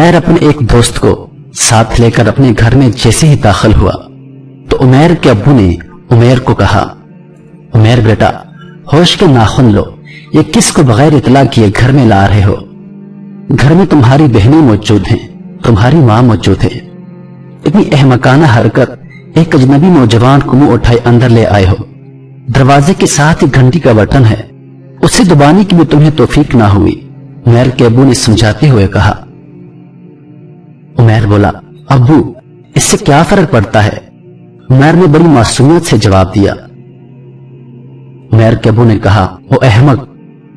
उमैर अपने एक दोस्त को साथ लेकर अपने घर में जैसे ही दाखिल हुआ तो उमैर के अब्बू ने उमैर को कहा, उमैर बेटा, होश के नाखून लो, ये किसको बगैर इतला किए घर में ला रहे हो? घर में तुम्हारी बहनें मौजूद हैं, तुम्हारी माँ मौजूद है। इतनी अहमकाना हरकत एक अजनबी नौजवान को मुंह उठाए अंदर ले आए हो। दरवाजे के साथ ही घंटी का बटन है, उसे दबाने की भी तुम्हें तौफीक ना हुई। उमैर के अब्बू ने समझाते हुए कहा। उमैर बोला, अब्बू, इससे क्या फर्क पड़ता है? उमैर ने बड़ी मासूमियत से जवाब दिया। उमैर के अब्बू ने कहा, ओ अहमक,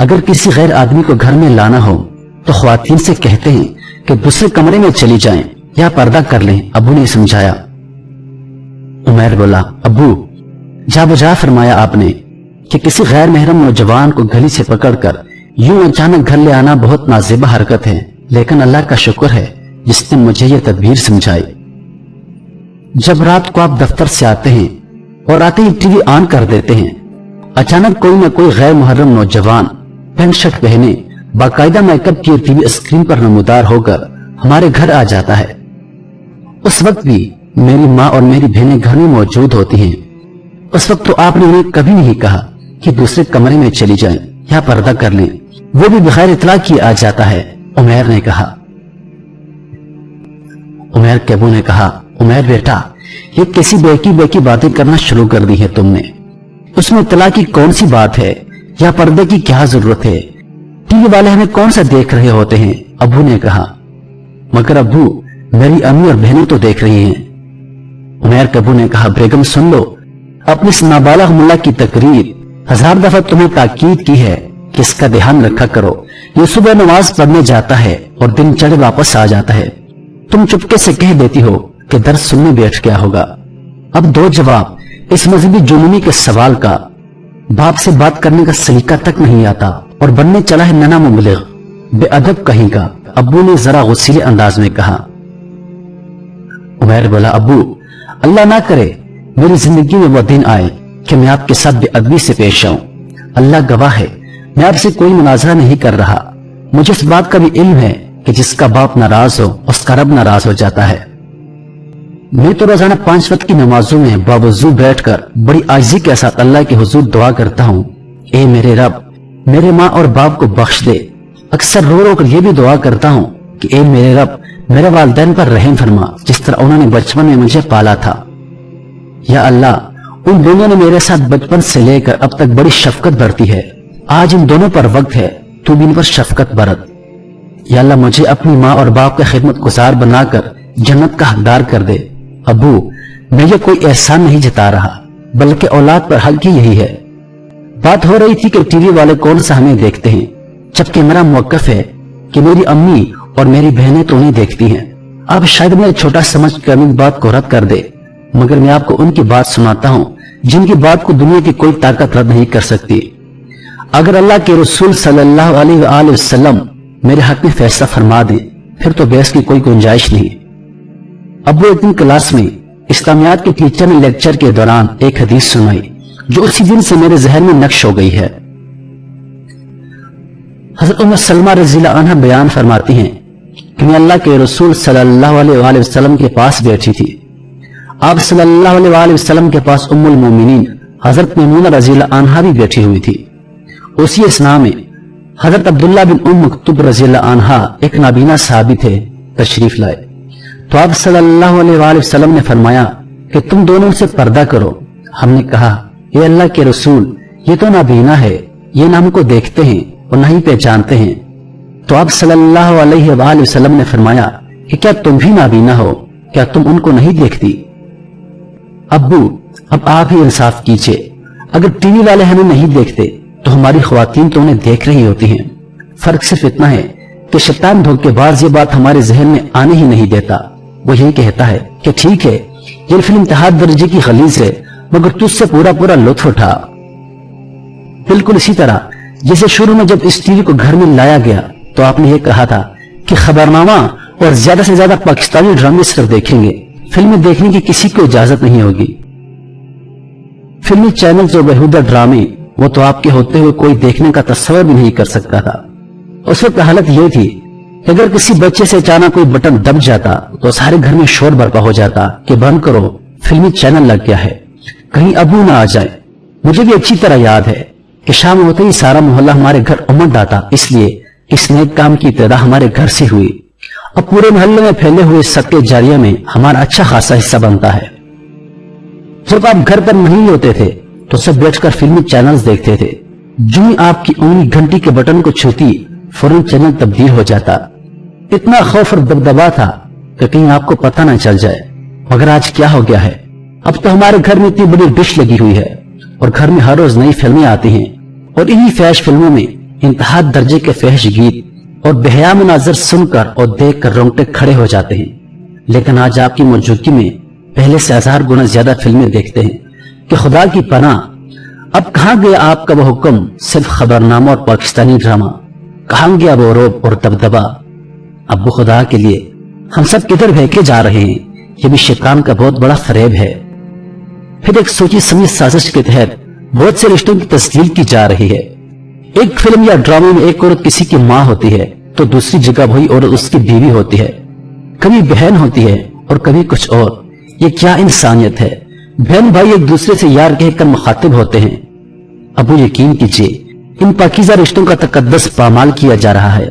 अगर किसी गैर आदमी को घर में लाना हो तो ख्वातीन से कहते हैं कि दूसरे कमरे में चली जाएं या पर्दा कर लें। अब्बू ने समझाया। उमैर बोला, अब्बू, जा बजा फरमाया आपने कि किसी गैर महरम नौजवान को गली से पकड़कर यूं अचानक घर ले आना बहुत नाज़ेबा हरकत है, लेकिन अल्लाह का शुक्र है जिसने मुझे यह तदबीर समझाई। जब रात को आप दफ्तर से आते हैं और आते ही टीवी ऑन कर देते हैं, अचानक कोई न कोई गैर मुहर्रम नौजवान पैंट शर्ट पहने बाकायदा मेकअप किए टीवी स्क्रीन पर नमूदार होकर हमारे घर आ जाता है। उस वक्त भी मेरी माँ और मेरी बहनें घर में मौजूद होती हैं। उस वक्त तो आपने उन्हें कभी नहीं कहा कि दूसरे कमरे में चली जाएं या पर्दा कर लें, वो भी बगैर इतला किए आ जाता है। उमैर ने कहा। उमैर के अब्बू ने कहा, उमैर बेटा, ये कैसी बेकी बातें करना शुरू कर दी है तुमने? उसमें इतला की कौन सी बात है या पर्दे की क्या जरूरत है? टीवी वाले हमें कौन सा देख रहे होते हैं? अब्बू ने कहा। मगर अब्बू, मेरी अम्मी और बहनें तो देख रही हैं। उमैर के अब्बू ने कहा, बेगम सुन लो, अपनी इस नाबालिग मुल्ला की तकरीर 1000 दफा तुम्हें ताकीद की है कि इसका ध्यान रखा करो। ये सुबह नमाज पढ़ने जाता है और दिन चढ़े वापस आ जाता है। तुम चुपके से कह देती हो कि दर्स सुनने बैठ गया होगा। अब दो जवाब इस मजहबी जुनूनी के सवाल का। बाप से बात करने का सलीका तक नहीं आता और बनने चला है नना मुबलिग, बेअदब कहीं का। अब्बू ने जरा गुस्सीले अंदाज में कहा। उमैर बोला, अब्बू, अल्लाह ना करे मेरी जिंदगी में वो दिन आए कि मैं आपके साथ बेअदबी से पेश आऊं। अल्लाह गवाह है, मैं आपसे कोई मुनाजरा नहीं कर रहा। मुझे इस बात का भी इल्म है कि जिसका बाप नाराज हो उसका रब नाराज हो जाता है। मैं तो रोजाना 5 वक्त की नमाजों में बावजूद बैठकर बड़ी आजिज़ी के साथ अल्लाह के हुजूर दुआ करता हूँ, ए मेरे रब, मेरे माँ और बाप को बख्श दे। अक्सर रो रो कर यह भी दुआ करता हूँ कि ए मेरे रब, मेरे वालिदैन पर रहम फरमा, जिस तरह उन्होंने बचपन में मुझे पाला था। या अल्लाह, उन दोनों ने मेरे साथ बचपन से लेकर अब तक बड़ी शफकत बरती है। आज इन दोनों पर वक्त है, तू भी इन पर शफकत बरत। या अल्लाह, मुझे अपनी माँ और बाप का खिदमत गुजार बनाकर जन्नत का हकदार कर दे। अबू, मैं ये कोई एहसान नहीं जता रहा, बल्कि औलाद पर हक ही यही है। बात हो रही थी कि टीवी वाले कौन सा हमें देखते हैं, जबकि मेरा मौकफ है कि मेरी अम्मी और मेरी बहनें तो उन्हें देखती हैं। अब शायद मैं छोटा समझ कर मेरी बात को रद्द कर दे, मगर मैं आपको उनकी बात सुनाता हूँ जिनकी बात को दुनिया की कोई ताकत रद्द नहीं कर सकती। अगर अल्लाह के रसूल सल्लल्लाहु अलैहि वसल्लम मेरे हक में फैसला फरमा दे, फिर तो बहस की कोई गुंजाइश नहीं। अब वो एक दिन क्लास में इस्लामियात के टीचर ने लेक्चर के दौरान एक हदीस सुनाई जो उसी दिन से मेरे जहन में नक्श हो गई है। हज़रत उम्मे सलमा रज़ियल्लाहु अन्हा बयान फरमाती हैं कि मैं अल्लाह के रसूल सल्लल्लाहु अलैहि वसल्लम के पास बैठी थी। आप सल्लल्लाहु अलैहि वसल्लम के पास उम्मुल मोमिनीन हज़रत मैमूना रज़ियल्लाहु अन्हा भी बैठी हुई थी। उसी असना में हज़रत अब्दुल्लाह बिन उम्म मक्तूम रज़ियल्लाहु अन्हा एक नाबीना सहाबी थे, तशरीफ लाए। तो आप सल्लल्लाहु अलैहि वसल्लम ने फरमाया कि तुम दोनों से पर्दा करो। हमने कहा, ये अल्लाह के रसूल, ये तो नाबीना है, ये ना हमको देखते हैं और न ही पहचानते हैं। तो आप सल्लल्लाहु अलैहि वसल्लम ने फरमाया कि क्या तुम भी नाबीना हो, क्या तुम उनको नहीं देखती? अब्बू, अब आप ही इंसाफ कीजिए, अगर टीवी वाले हमें नहीं देखते तो हमारी ख्वातीन तो उन्हें देख रही होती हैं। फर्क सिर्फ इतना है कि शैतान धोखेबाज ये बात हमारे जहन में आने ही नहीं देता। वो यही कहता है कि ठीक है, ये फिल्म इंतहा दर्जे की खलीज है, मगर तुझसे पूरा पूरा लुत्फ उठा। बिल्कुल इसी तरह जैसे शुरू में जब इस टीवी को घर में लाया गया तो आपने ये कहा था कि खबरनामा और ज्यादा से ज्यादा पाकिस्तानी ड्रामे सिर्फ देखेंगे, फिल्में देखने की किसी को इजाजत नहीं होगी। फिल्मी चैनल और बेहुदा ड्रामे वो तो आपके होते हुए कोई देखने का तस्वर भी नहीं कर सकता था। उस वक्त हालत ये थी अगर किसी बच्चे से अचानक कोई बटन दब जाता तो सारे घर में शोर बरपा हो जाता कि बंद करो, फिल्मी चैनल लग गया है, कहीं अबू ना आ जाए। मुझे भी अच्छी तरह याद है कि शाम होते ही सारा मोहल्ला हमारे घर उमड़ आता, इसलिए इस नेक काम की इब्तिदा हमारे घर से हुई। अब पूरे मोहल्ले में फैले हुए सदके जारिया में हमारा अच्छा खासा हिस्सा बनता है। जब आप घर पर नहीं होते थे तो सब बैठकर फिल्मी चैनल्स देखते थे। जो ही आपकी उंगली घंटी के बटन को छूती फौरन चैनल तब्दील हो जाता। इतना खौफ और दबदबा था कि कहीं आपको पता न चल जाए। मगर आज क्या हो गया है, अब तो हमारे घर में इतनी बड़ी डिश लगी हुई है और घर में हर रोज नई फिल्में आती हैं और इन्हीं फैश फिल्मों में इंतहा दर्जे के फहश गीत और बेहया मनाजर सुनकर और देखकर रोंगटे खड़े हो जाते हैं। लेकिन आज आपकी मौजूदगी में पहले से 1000 गुना ज्यादा फिल्में देखते हैं कि खुदा की पनाह, अब कहां गया आपका वो हुक्म, सिर्फ खबरनामा और पाकिस्तानी ड्रामा, कहां गया वो रोब और दबदबा। अब वो खुदा के लिए हम सब किधर बहके जा रहे हैं, ये भी शैतान का बहुत बड़ा फरेब है। फिर एक सोची समझी साजिश के तहत बहुत से रिश्तों की तस्दील की जा रही है। एक फिल्म या ड्रामे में एक औरत किसी की माँ होती है तो दूसरी जगह वही औरत उसकी बीवी होती है, कभी बहन होती है और कभी कुछ और। ये क्या इंसानियत है। बहन भाई एक दूसरे से यार कहकर मुखातिब होते हैं। अब वो यकीन कीजिए इन पाकीज़ा रिश्तों का तकद्दस पामाल किया जा रहा है।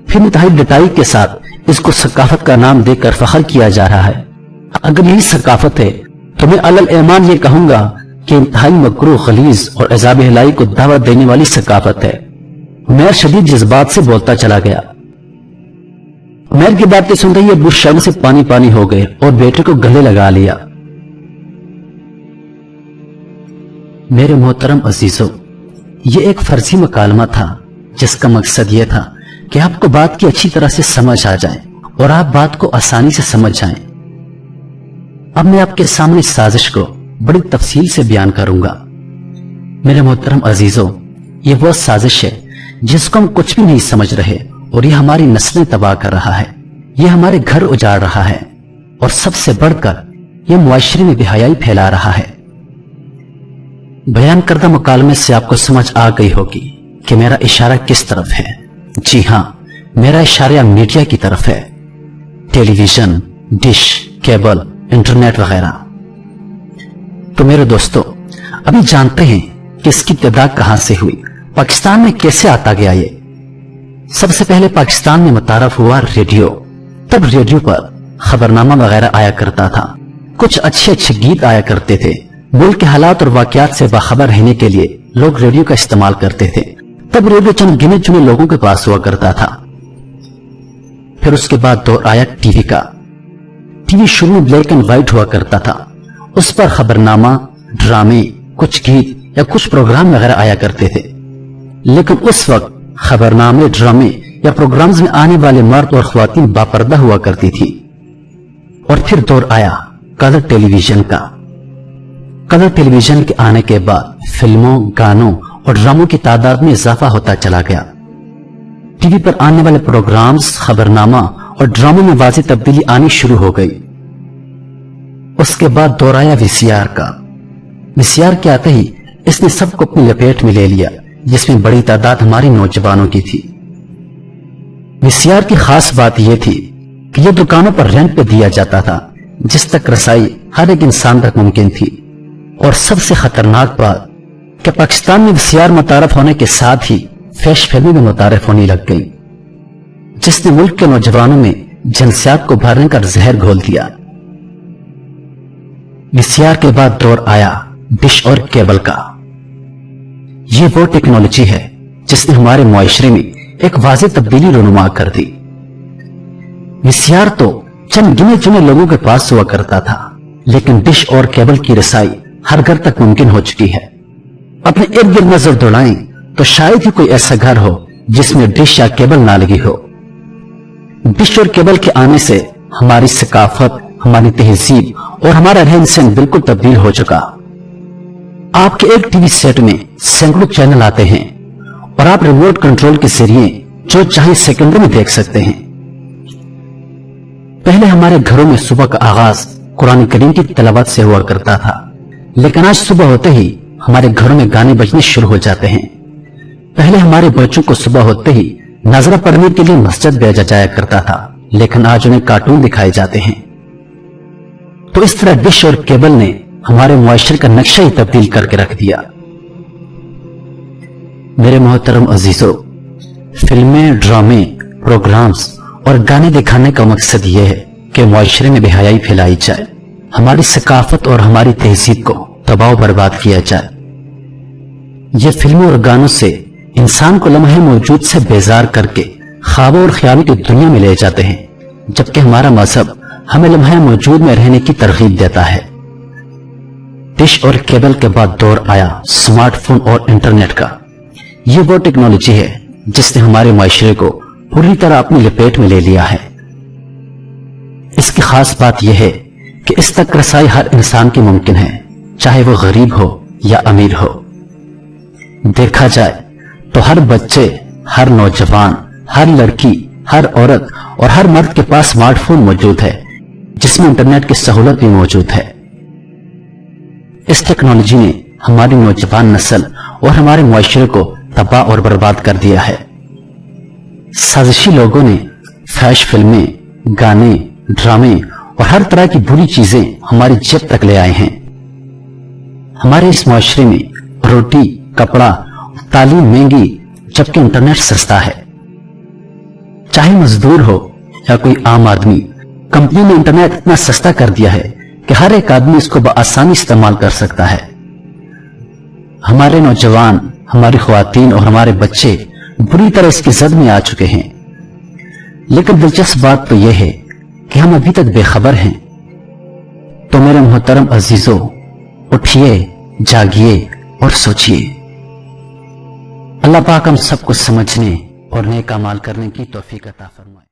फिर इंतहाई डटाई के साथ इसको सकाफत का नाम देकर फख्र किया जा रहा है। अगर यही सकाफत है तो मैं अलल ईमान ये कहूंगा कि इंतहाई मकरूह, गलीज और अज़ाब इलाही को दावत देने वाली सकाफत है। उमैर शदीद जज्बात से बोलता चला गया। उमैर की बातें सुनते ही अबू शर्म से पानी पानी हो गए और बेटे को गले लगा लिया। मेरे मोहतरम अजीजों, ये एक फर्जी मुकालमा था जिसका मकसद ये था कि आपको बात की अच्छी तरह से समझ आ जाए और आप बात को आसानी से समझ जाएं। अब मैं आपके सामने इस साजिश को बड़ी तफसील से बयान करूंगा। मेरे मोहतरम अजीजों, ये वो साजिश है जिसको हम कुछ भी नहीं समझ रहे और ये हमारी नस्लें तबाह कर रहा है, ये हमारे घर उजाड़ रहा है और सबसे बढ़कर ये मुआशरे में बेहयाई फैला रहा है। बयान करदा मुकालमे से आपको समझ आ गई होगी कि मेरा इशारा किस तरफ है। जी हां, मेरा इशारा मीडिया की तरफ है। टेलीविजन, डिश, केबल, इंटरनेट वगैरह। तो मेरे दोस्तों, अभी जानते हैं कि इसकी इब्तिदा कहां से हुई, पाकिस्तान में कैसे आता गया। ये सबसे पहले पाकिस्तान में मुतारफ हुआ रेडियो। तब रेडियो पर खबरनामा वगैरह आया करता था, कुछ अच्छे अच्छे गीत आया करते थे। मुल्क के हालात और वाकयात से बाखबर रहने के लिए लोग रेडियो का इस्तेमाल करते थे। तब रेडियो चंद गिने चुने लोगों के पास हुआ करता था। फिर उसके बाद दौर आया टीवी का। टीवी शुरू में ब्लैक एंड व्हाइट हुआ करता था, उस पर खबरनामा, ड्रामे, कुछ गीत या कुछ प्रोग्राम वगैरह आया करते थे। लेकिन उस वक्त खबरनामे, ड्रामे या प्रोग्राम्स में आने वाले मर्द और ख्वातीन बापर्दा हुआ करती थी। और फिर दौर आया कलर टेलीविजन का। कलर टेलीविजन के आने के बाद फिल्मों, गानों और ड्रामों की तादाद में इजाफा होता चला गया। टीवी पर आने वाले प्रोग्राम्स, खबरनामा और ड्रामों में वाज़ेह तब्दीली आनी शुरू हो गई। उसके बाद दौर आया वीसीआर का। वीसीआर के आते ही इसने सबको अपनी लपेट में ले लिया, जिसमें बड़ी तादाद हमारी नौजवानों की थी। वीसीआर की खास बात यह थी कि यह दुकानों पर रेंट पे दिया जाता था, जिस तक रसाई हर एक इंसान तक मुमकिन थी। और सबसे खतरनाक बात कि पाकिस्तान में वीसीआर मुतारफ होने के साथ ही फैश फिल्में में मुतारफ होने लग गई, जिसने मुल्क के नौजवानों में जिन्सियात को भरने का जहर घोल दिया। वीसीआर के बाद दौर आया डिश और केबल का। ये वो टेक्नोलॉजी है जिसने हमारे मुआशरे में एक वाज़ेह तब्दीली रुनुमा कर दी। वीसीआर तो चंद गिने चुने लोगों के पास हुआ करता था, लेकिन डिश और केबल की रसाई हर घर तक मुमकिन हो चुकी है। अपने इर्द गिर्द नजर दौड़ाएं तो शायद ही कोई ऐसा घर हो जिसमें डिश या केबल ना लगी हो। डिश और केबल के आने से हमारी सकाफत, हमारी तहजीब और हमारा रहन सहन बिल्कुल तब्दील हो चुका। आपके एक टीवी सेट में सैकड़ों चैनल आते हैं और आप रिमोट कंट्रोल के जरिए जो चाहे सेकंडों में देख सकते हैं। पहले हमारे घरों में सुबह का आगाज कुरान करीम की तिलावत से हुआ करता था, लेकिन आज सुबह होते ही हमारे घरों में गाने बजने शुरू हो जाते हैं। पहले हमारे बच्चों को सुबह होते ही नजरा पढ़ने के लिए मस्जिद भेजा जाया करता था, लेकिन आज उन्हें कार्टून दिखाए जाते हैं। तो इस तरह डिश और केबल ने हमारे मुआशरे का नक्शा ही तब्दील करके रख दिया। मेरे मोहतरम अजीजों, फिल्में, ड्रामे, प्रोग्राम्स और गाने दिखाने का मकसद यह है कि मुआशरे में बेहयाई फैलाई जाए, हमारी सकाफत और हमारी तहजीब को तबाह बर्बाद किया जाए। ये फिल्मों और गानों से इंसान को लम्हे मौजूद से बेजार करके ख्वाबों और ख्यालों की दुनिया में ले जाते हैं, जबकि हमारा मजहब हमें लम्हे मौजूद में रहने की तरगीब देता है। डिश और केबल के बाद दौर आया स्मार्टफोन और इंटरनेट का। ये वो टेक्नोलॉजी है जिसने हमारे माशरे को पूरी तरह अपनी लपेट में ले लिया है। इसकी खास बात यह है कि इस तक रसाई हर इंसान की मुमकिन है, चाहे वो गरीब हो या अमीर हो। देखा जाए तो हर बच्चे, हर नौजवान, हर लड़की, हर औरत और हर मर्द के पास स्मार्टफोन मौजूद है, जिसमें इंटरनेट की सहूलत भी मौजूद है। इस टेक्नोलॉजी ने हमारी नौजवान नस्ल और हमारे मुआशरे को तबाह और बर्बाद कर दिया है। साजिशी लोगों ने फैश फिल्में, गाने, ड्रामे और हर तरह की बुरी चीजें हमारी जेब तक ले आए हैं। हमारे इस मुआशरे में रोटी, कपड़ा, तालीम महंगी, जबकि इंटरनेट सस्ता है। चाहे मजदूर हो या कोई आम आदमी, कंपनी ने इंटरनेट इतना सस्ता कर दिया है कि हर एक आदमी इसको बआसानी इस्तेमाल कर सकता है। हमारे नौजवान, हमारी ख्वातीन और हमारे बच्चे बुरी तरह इसकी जद में आ चुके हैं। लेकिन दिलचस्प बात तो यह है कि हम अभी तक बेखबर हैं। तो मेरे मोहतरम अजीजों, उठिए, जागिए और सोचिए। अल्लाह पाक हम सबको समझने और नेक अमाल करने की तौफीक अता फरमाए।